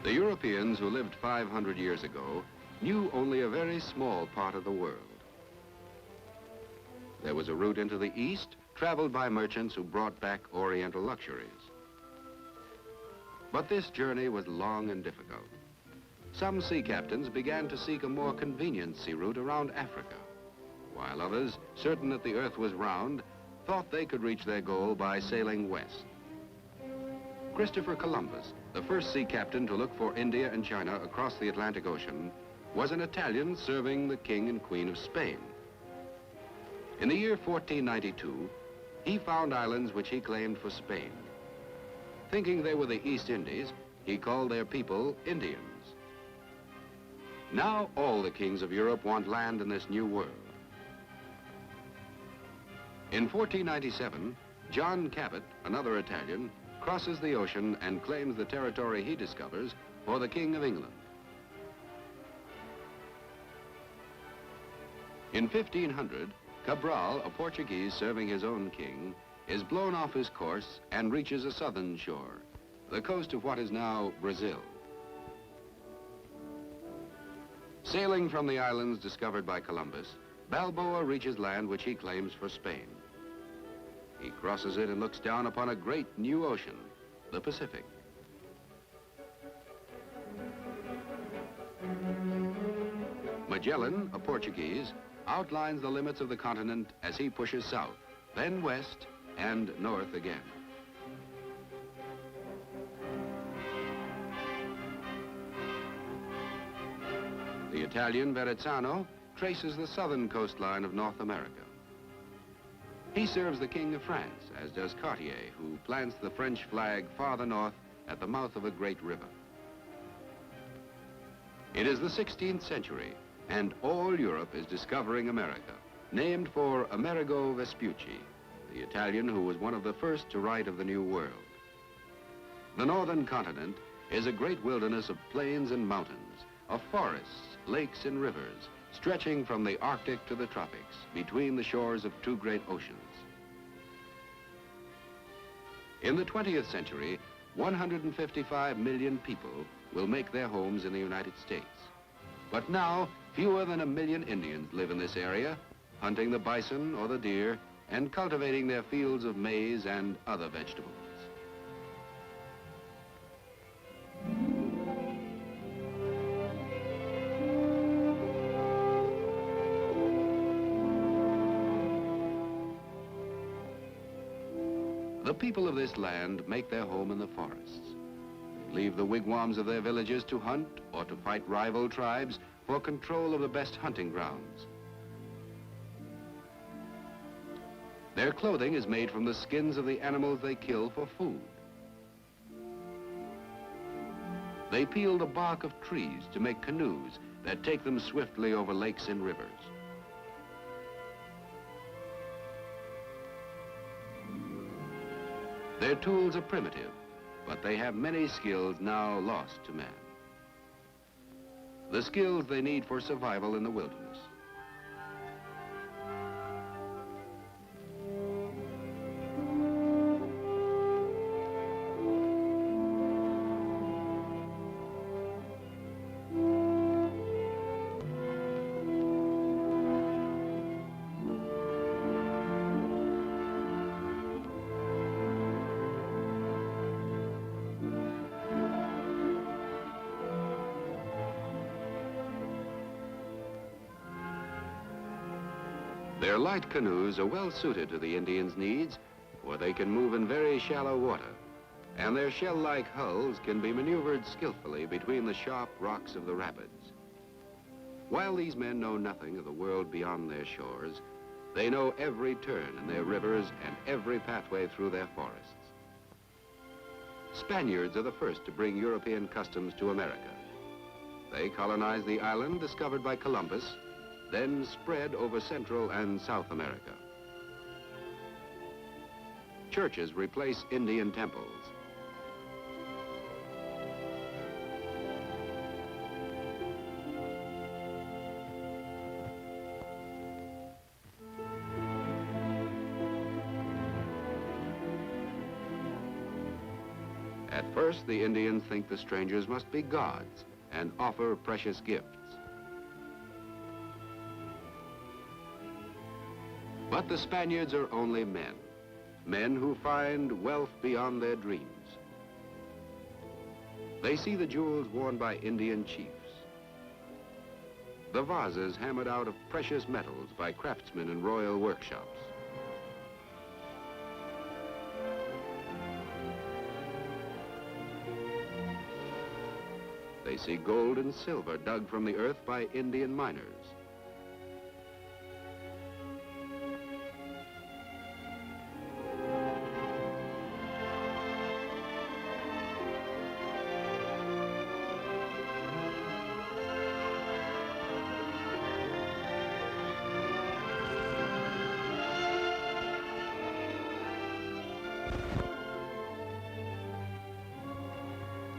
The Europeans who lived 500 years ago knew only a very small part of the world. There was a route into the East traveled by merchants who brought back Oriental luxuries. But this journey was long and difficult. Some sea captains began to seek a more convenient sea route around Africa, while others, certain that the earth was round, thought they could reach their goal by sailing west. Christopher Columbus, the first sea captain to look for India and China across the Atlantic Ocean, was an Italian serving the King and Queen of Spain. In the year 1492, he found islands which he claimed for Spain. Thinking they were the East Indies, he called their people Indians. Now all the kings of Europe want land in this new world. In 1497, John Cabot, another Italian, crosses the ocean and claims the territory he discovers for the King of England. In 1500, Cabral, a Portuguese serving his own king, is blown off his course and reaches a southern shore, the coast of what is now Brazil. Sailing from the islands discovered by Columbus, Balboa reaches land which he claims for Spain. He crosses it and looks down upon a great new ocean, the Pacific. Magellan, a Portuguese, outlines the limits of the continent as he pushes south, then west, and north again. The Italian Verrazzano traces the southern coastline of North America. He serves the King of France, as does Cartier, who plants the French flag farther north at the mouth of a great river. It is the 16th century, and all Europe is discovering America, named for Amerigo Vespucci, the Italian who was one of the first to write of the New World. The northern continent is a great wilderness of plains and mountains, of forests, lakes and rivers, stretching from the Arctic to the tropics, between the shores of two great oceans. In the 20th century, 155 million people will make their homes in the United States. But now, fewer than 1 million Indians live in this area, hunting the bison or the deer and cultivating their fields of maize and other vegetables. The people of this land make their home in the forests. They leave the wigwams of their villages to hunt or to fight rival tribes for control of the best hunting grounds. Their clothing is made from the skins of the animals they kill for food. They peel the bark of trees to make canoes that take them swiftly over lakes and rivers. Their tools are primitive, but they have many skills now lost to man. The skills they need for survival in the wilderness. Their light canoes are well suited to the Indians' needs, for they can move in very shallow water, and their shell-like hulls can be maneuvered skillfully between the sharp rocks of the rapids. While these men know nothing of the world beyond their shores, they know every turn in their rivers and every pathway through their forests. Spaniards are the first to bring European customs to America. They colonized the island discovered by Columbus, then spread over Central and South America. Churches replace Indian temples. At first, the Indians think the strangers must be gods and offer precious gifts. But the Spaniards are only men, men who find wealth beyond their dreams. They see the jewels worn by Indian chiefs, the vases hammered out of precious metals by craftsmen in royal workshops. They see gold and silver dug from the earth by Indian miners.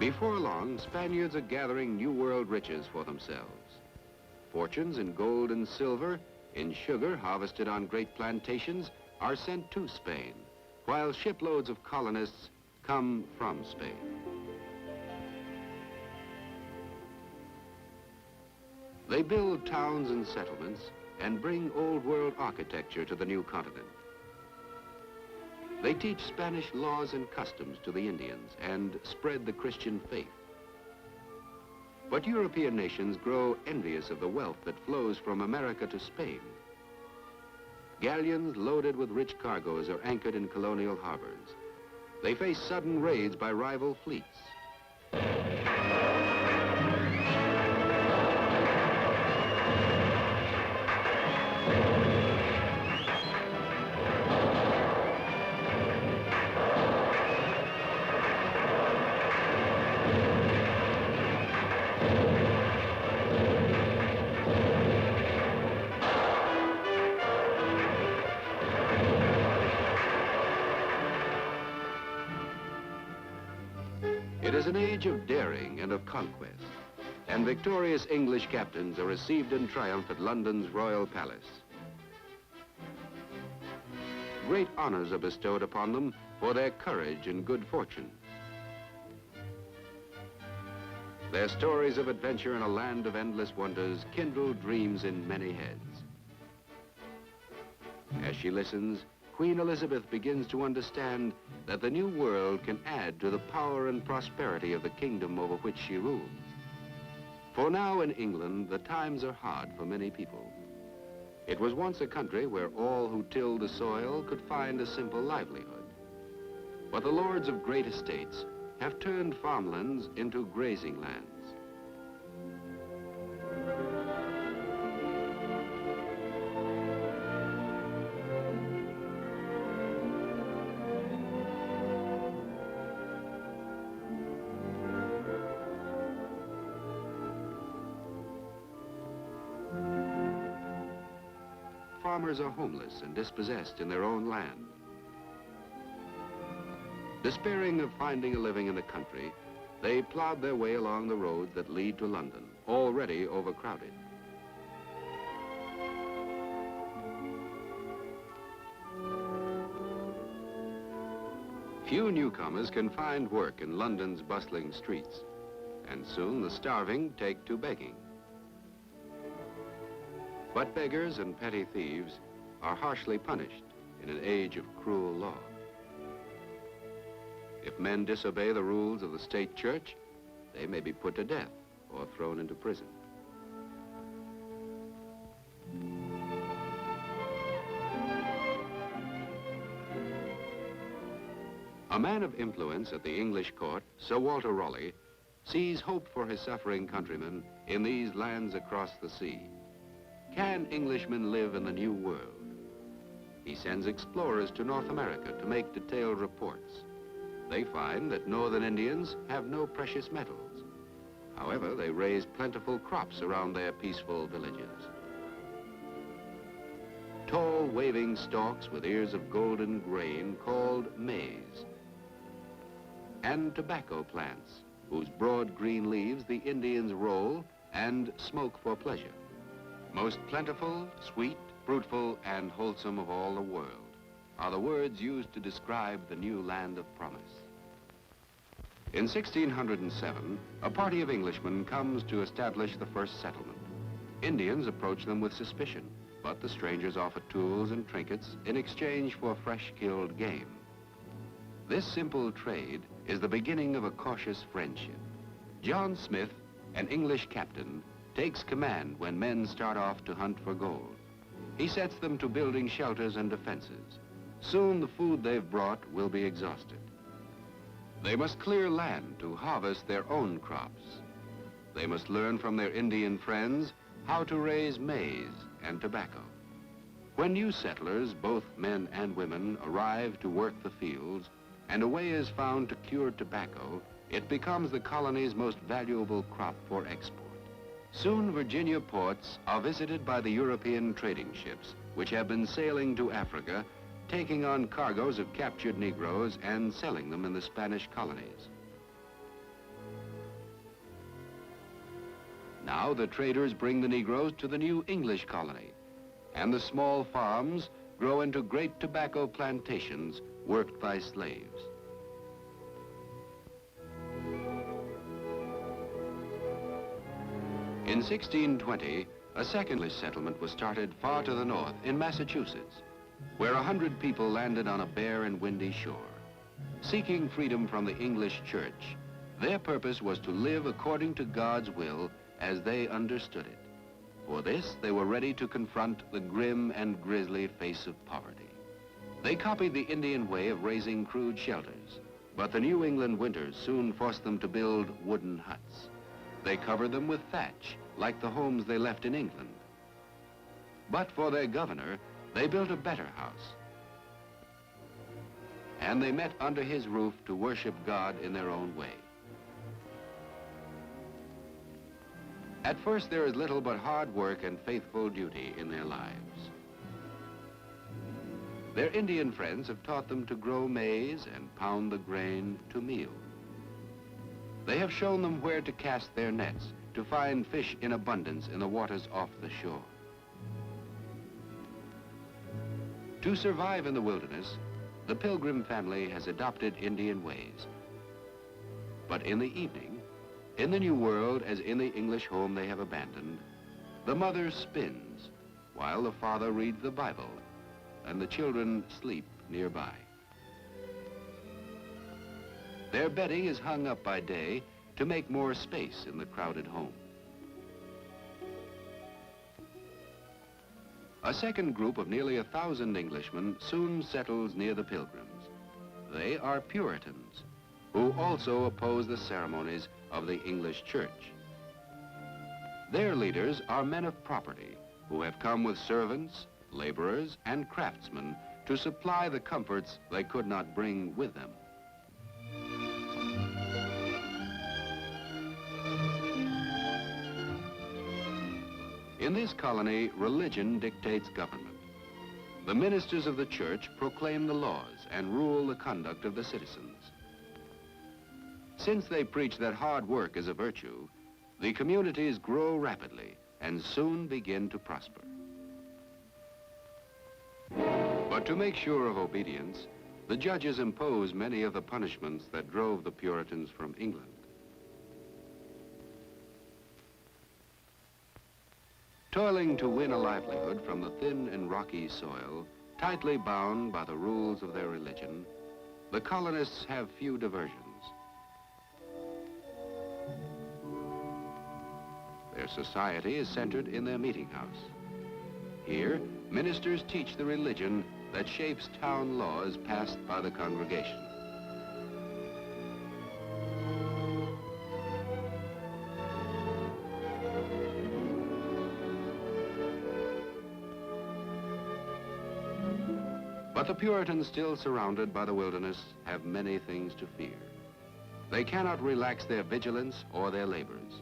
Before long, Spaniards are gathering New World riches for themselves. Fortunes in gold and silver, in sugar harvested on great plantations, are sent to Spain, while shiploads of colonists come from Spain. They build towns and settlements and bring old world architecture to the new continent. They teach Spanish laws and customs to the Indians and spread the Christian faith. But European nations grow envious of the wealth that flows from America to Spain. Galleons loaded with rich cargoes are anchored in colonial harbors. They face sudden raids by rival fleets. It is an age of daring and of conquest, and victorious English captains are received in triumph at London's Royal Palace. Great honors are bestowed upon them for their courage and good fortune. Their stories of adventure in a land of endless wonders kindle dreams in many heads. As she listens, Queen Elizabeth begins to understand that the new world can add to the power and prosperity of the kingdom over which she rules. For now in England, the times are hard for many people. It was once a country where all who tilled the soil could find a simple livelihood. But the lords of great estates have turned farmlands into grazing lands. Farmers are homeless and dispossessed in their own land. Despairing of finding a living in the country, they plowed their way along the roads that lead to London, already overcrowded. Few newcomers can find work in London's bustling streets, and soon the starving take to begging. But beggars and petty thieves are harshly punished in an age of cruel law. If men disobey the rules of the state church, they may be put to death or thrown into prison. A man of influence at the English court, Sir Walter Raleigh, sees hope for his suffering countrymen in these lands across the sea. Can Englishmen live in the New World? He sends explorers to North America to make detailed reports. They find that northern Indians have no precious metals. However, they raise plentiful crops around their peaceful villages. Tall, waving stalks with ears of golden grain called maize. And tobacco plants, whose broad green leaves the Indians roll and smoke for pleasure. Most plentiful, sweet, fruitful, and wholesome of all the world are the words used to describe the new land of promise. In 1607, a party of Englishmen comes to establish the first settlement. Indians approach them with suspicion, but the strangers offer tools and trinkets in exchange for fresh-killed game. This simple trade is the beginning of a cautious friendship. John Smith, an English captain, takes command when men start off to hunt for gold. He sets them to building shelters and defenses. Soon the food they've brought will be exhausted. They must clear land to harvest their own crops. They must learn from their Indian friends how to raise maize and tobacco. When new settlers, both men and women, arrive to work the fields, and a way is found to cure tobacco, it becomes the colony's most valuable crop for export. Soon Virginia ports are visited by the European trading ships, which have been sailing to Africa, taking on cargoes of captured Negroes and selling them in the Spanish colonies. Now the traders bring the Negroes to the new English colony, and the small farms grow into great tobacco plantations worked by slaves. In 1620, a second settlement was started far to the north in Massachusetts, where 100 people landed on a bare and windy shore. Seeking freedom from the English church, their purpose was to live according to God's will as they understood it. For this, they were ready to confront the grim and grisly face of poverty. They copied the Indian way of raising crude shelters, but the New England winters soon forced them to build wooden huts. They covered them with thatch, like the homes they left in England. But for their governor, they built a better house. And they met under his roof to worship God in their own way. At first, there is little but hard work and faithful duty in their lives. Their Indian friends have taught them to grow maize and pound the grain to meal. They have shown them where to cast their nets to find fish in abundance in the waters off the shore. To survive in the wilderness, the Pilgrim family has adopted Indian ways. But in the evening, in the New World as in the English home they have abandoned, the mother spins while the father reads the Bible and the children sleep nearby. Their bedding is hung up by day to make more space in the crowded home. A second group of nearly 1,000 Englishmen soon settles near the Pilgrims. They are Puritans, who also oppose the ceremonies of the English church. Their leaders are men of property who have come with servants, laborers, and craftsmen to supply the comforts they could not bring with them. In this colony, religion dictates government. The ministers of the church proclaim the laws and rule the conduct of the citizens. Since they preach that hard work is a virtue, the communities grow rapidly and soon begin to prosper. But to make sure of obedience, the judges impose many of the punishments that drove the Puritans from England. Toiling to win a livelihood from the thin and rocky soil, tightly bound by the rules of their religion, the colonists have few diversions. Their society is centered in their meeting house. Here, ministers teach the religion that shapes town laws passed by the congregation. But the Puritans, still surrounded by the wilderness, have many things to fear. They cannot relax their vigilance or their labors.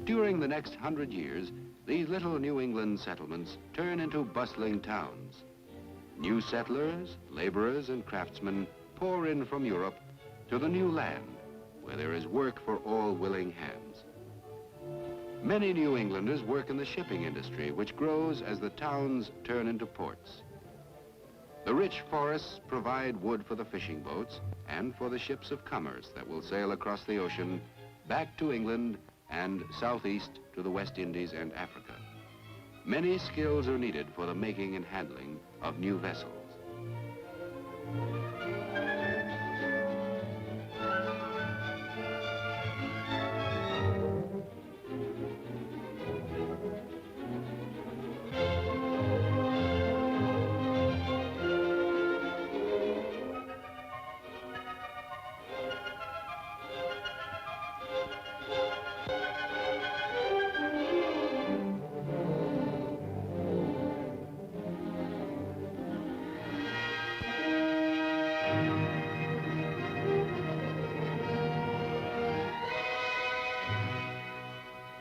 During the next 100 years, these little New England settlements turn into bustling towns. New settlers, laborers, and craftsmen pour in from Europe to the new land, where there is work for all willing hands. Many New Englanders work in the shipping industry, which grows as the towns turn into ports. The rich forests provide wood for the fishing boats and for the ships of commerce that will sail across the ocean back to England and southeast to the West Indies and Africa. Many skills are needed for the making and handling of new vessels.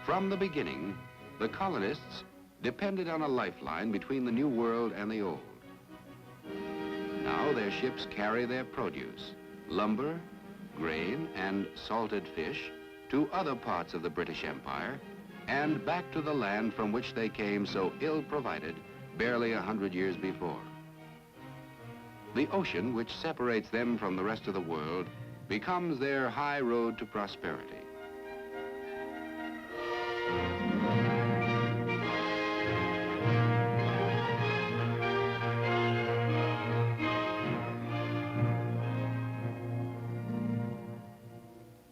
From the beginning, the colonists depended on a lifeline between the New World and the Old. Now their ships carry their produce, lumber, grain, and salted fish to other parts of the British Empire and back to the land from which they came so ill-provided barely 100 years before. The ocean, which separates them from the rest of the world, becomes their high road to prosperity.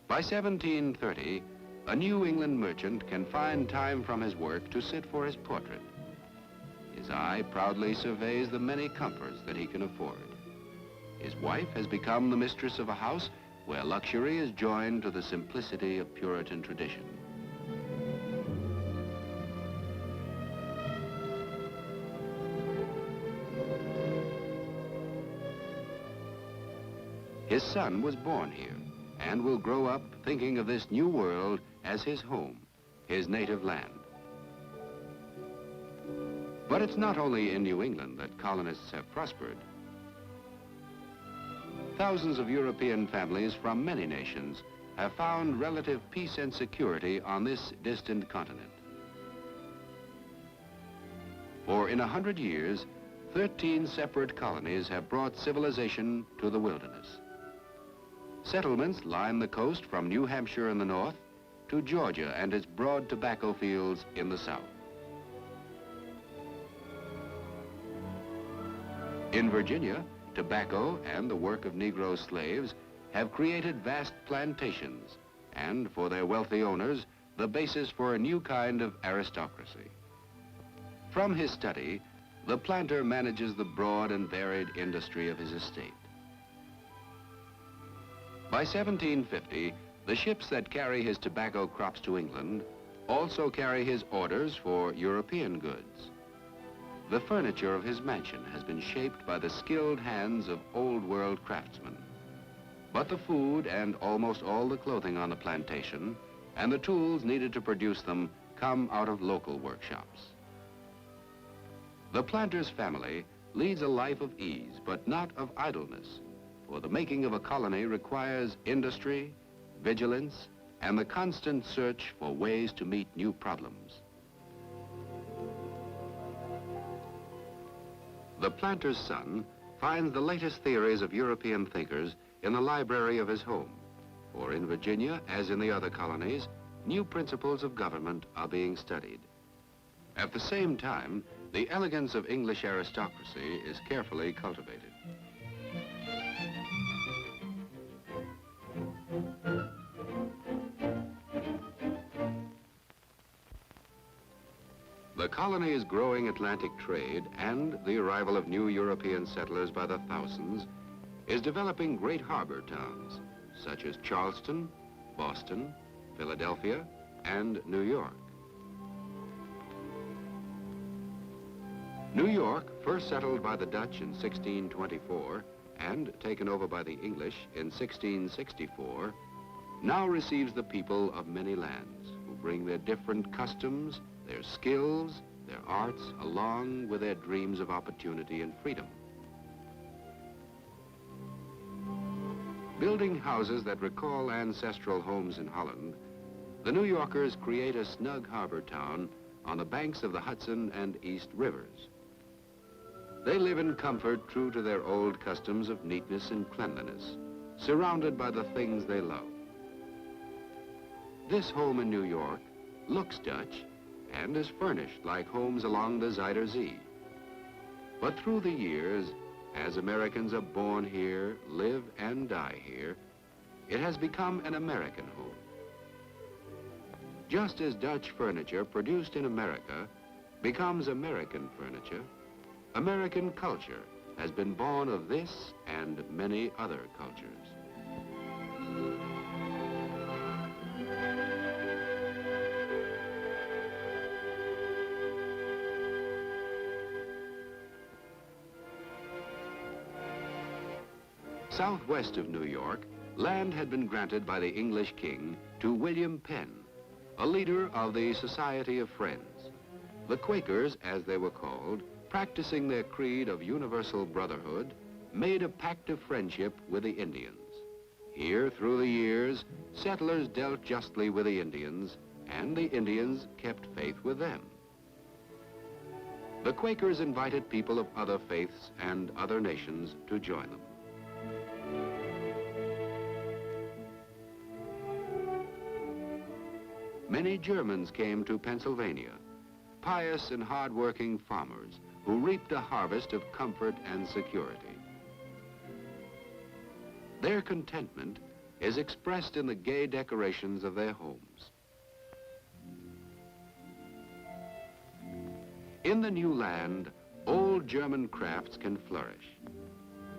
By 1730, a New England merchant can find time from his work to sit for his portrait. His eye proudly surveys the many comforts that he can afford. His wife has become the mistress of a house where luxury is joined to the simplicity of Puritan tradition. His son was born here and will grow up thinking of this new world as his home, his native land. But it's not only in New England that colonists have prospered. Thousands of European families from many nations have found relative peace and security on this distant continent. For in 100 years, 13 separate colonies have brought civilization to the wilderness. Settlements line the coast from New Hampshire in the north to Georgia and its broad tobacco fields in the south. In Virginia, tobacco and the work of Negro slaves have created vast plantations and, for their wealthy owners, the basis for a new kind of aristocracy. From his study, the planter manages the broad and varied industry of his estate. By 1750, the ships that carry his tobacco crops to England also carry his orders for European goods. The furniture of his mansion has been shaped by the skilled hands of old-world craftsmen. But the food and almost all the clothing on the plantation and the tools needed to produce them come out of local workshops. The planter's family leads a life of ease, but not of idleness. For the making of a colony requires industry, vigilance, and the constant search for ways to meet new problems. The planter's son finds the latest theories of European thinkers in the library of his home. For in Virginia, as in the other colonies, new principles of government are being studied. At the same time, the elegance of English aristocracy is carefully cultivated. The colony's growing Atlantic trade and the arrival of new European settlers by the thousands is developing great harbor towns, such as Charleston, Boston, Philadelphia, and New York. New York, first settled by the Dutch in 1624 and taken over by the English in 1664, now receives the people of many lands who bring their different customs, their skills, their arts, along with their dreams of opportunity and freedom. Building houses that recall ancestral homes in Holland, the New Yorkers create a snug harbor town on the banks of the Hudson and East Rivers. They live in comfort true to their old customs of neatness and cleanliness, surrounded by the things they love. This home in New York looks Dutch and is furnished like homes along the Zuider Zee. But through the years, as Americans are born here, live and die here, it has become an American home. Just as Dutch furniture produced in America becomes American furniture, American culture has been born of this and many other cultures. Southwest of New York, land had been granted by the English king to William Penn, a leader of the Society of Friends. The Quakers, as they were called, practicing their creed of universal brotherhood, made a pact of friendship with the Indians. Here, through the years, settlers dealt justly with the Indians, and the Indians kept faith with them. The Quakers invited people of other faiths and other nations to join them. Many Germans came to Pennsylvania, pious and hard-working farmers who reaped a harvest of comfort and security. Their contentment is expressed in the gay decorations of their homes. In the new land, old German crafts can flourish.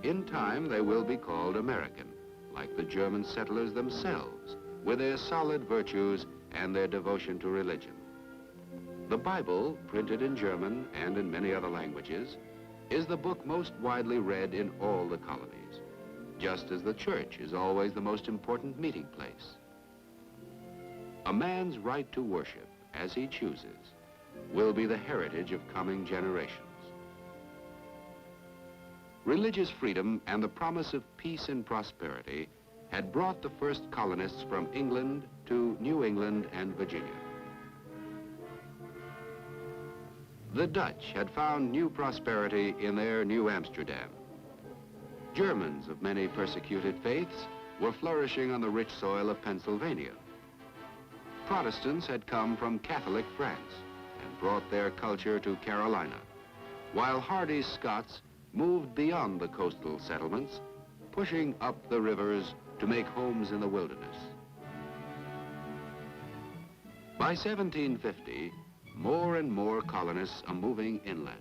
In time, they will be called American, like the German settlers themselves, with their solid virtues and their devotion to religion. The Bible, printed in German and in many other languages, is the book most widely read in all the colonies, just as the church is always the most important meeting place. A man's right to worship as he chooses will be the heritage of coming generations. Religious freedom and the promise of peace and prosperity had brought the first colonists from England to New England and Virginia. The Dutch had found new prosperity in their New Amsterdam. Germans of many persecuted faiths were flourishing on the rich soil of Pennsylvania. Protestants had come from Catholic France and brought their culture to Carolina, while hardy Scots moved beyond the coastal settlements, pushing up the rivers to make homes in the wilderness. By 1750, more and more colonists are moving inland.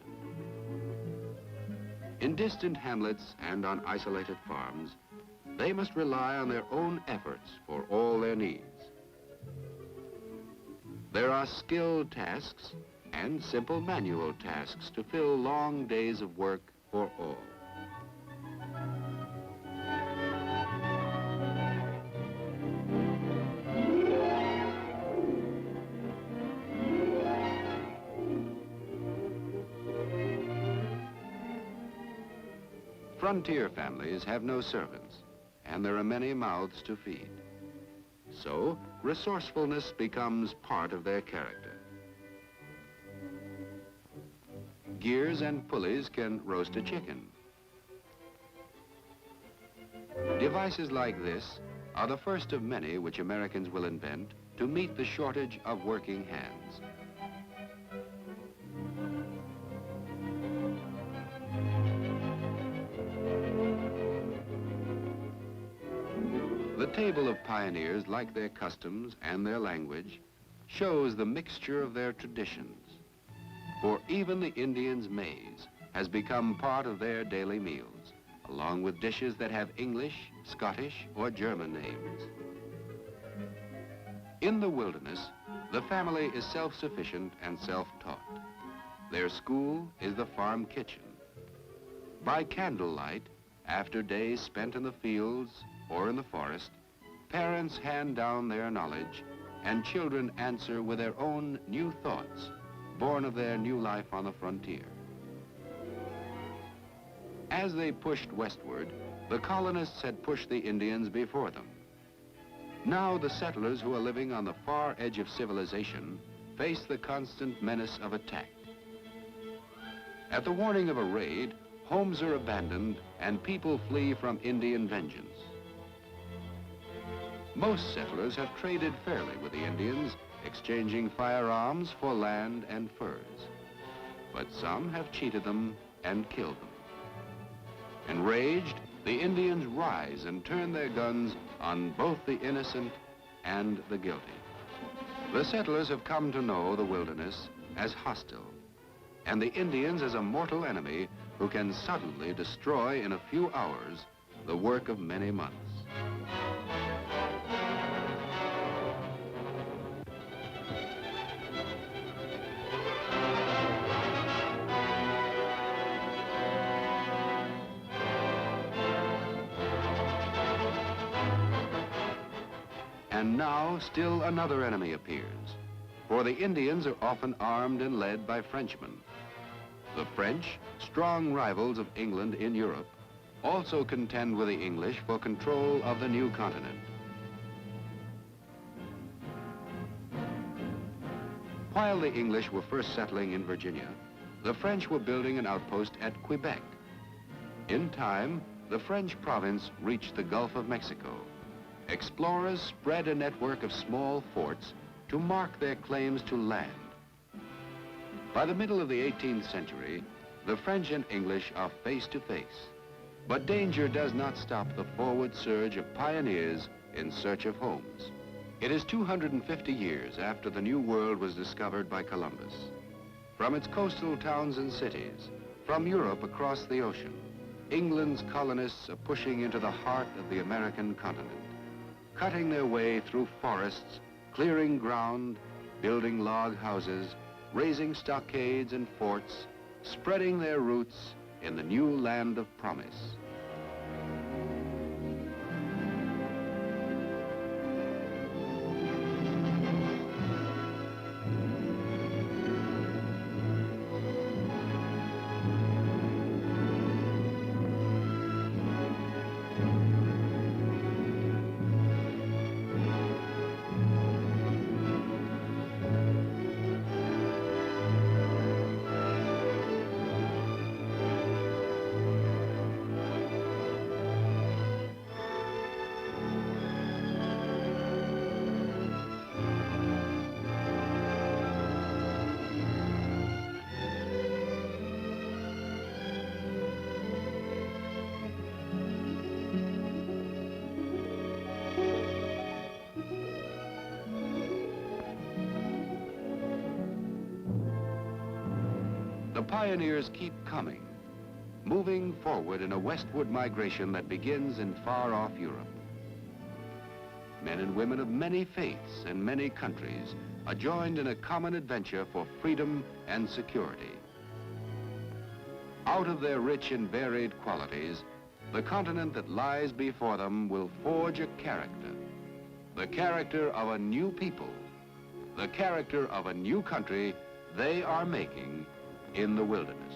In distant hamlets and on isolated farms, they must rely on their own efforts for all their needs. There are skilled tasks and simple manual tasks to fill long days of work for all. Frontier families have no servants, and there are many mouths to feed. So, resourcefulness becomes part of their character. Gears and pulleys can roast a chicken. Devices like this are the first of many which Americans will invent to meet the shortage of working hands. The table of pioneers, like their customs and their language, shows the mixture of their traditions. For even the Indians' maize has become part of their daily meals, along with dishes that have English, Scottish, or German names. In the wilderness, the family is self-sufficient and self-taught. Their school is the farm kitchen. By candlelight, after days spent in the fields or in the forest, parents hand down their knowledge, and children answer with their own new thoughts, born of their new life on the frontier. As they pushed westward, the colonists had pushed the Indians before them. Now the settlers who are living on the far edge of civilization face the constant menace of attack. At the warning of a raid, homes are abandoned and people flee from Indian vengeance. Most settlers have traded fairly with the Indians, exchanging firearms for land and furs. But some have cheated them and killed them. Enraged, the Indians rise and turn their guns on both the innocent and the guilty. The settlers have come to know the wilderness as hostile, and the Indians as a mortal enemy who can suddenly destroy in a few hours the work of many months. And now, still another enemy appears, for the Indians are often armed and led by Frenchmen. The French, strong rivals of England in Europe, also contend with the English for control of the new continent. While the English were first settling in Virginia, the French were building an outpost at Quebec. In time, the French province reached the Gulf of Mexico. Explorers spread a network of small forts to mark their claims to land. By the middle of the 18th century, the French and English are face to face. But danger does not stop the forward surge of pioneers in search of homes. It is 250 years after the New World was discovered by Columbus. From its coastal towns and cities, from Europe across the ocean, England's colonists are pushing into the heart of the American continent, cutting their way through forests, clearing ground, building log houses, raising stockades and forts, spreading their roots in the new land of promise. The pioneers keep coming, moving forward in a westward migration that begins in far-off Europe. Men and women of many faiths and many countries are joined in a common adventure for freedom and security. Out of their rich and varied qualities, the continent that lies before them will forge a character, the character of a new people, the character of a new country they are making in the wilderness.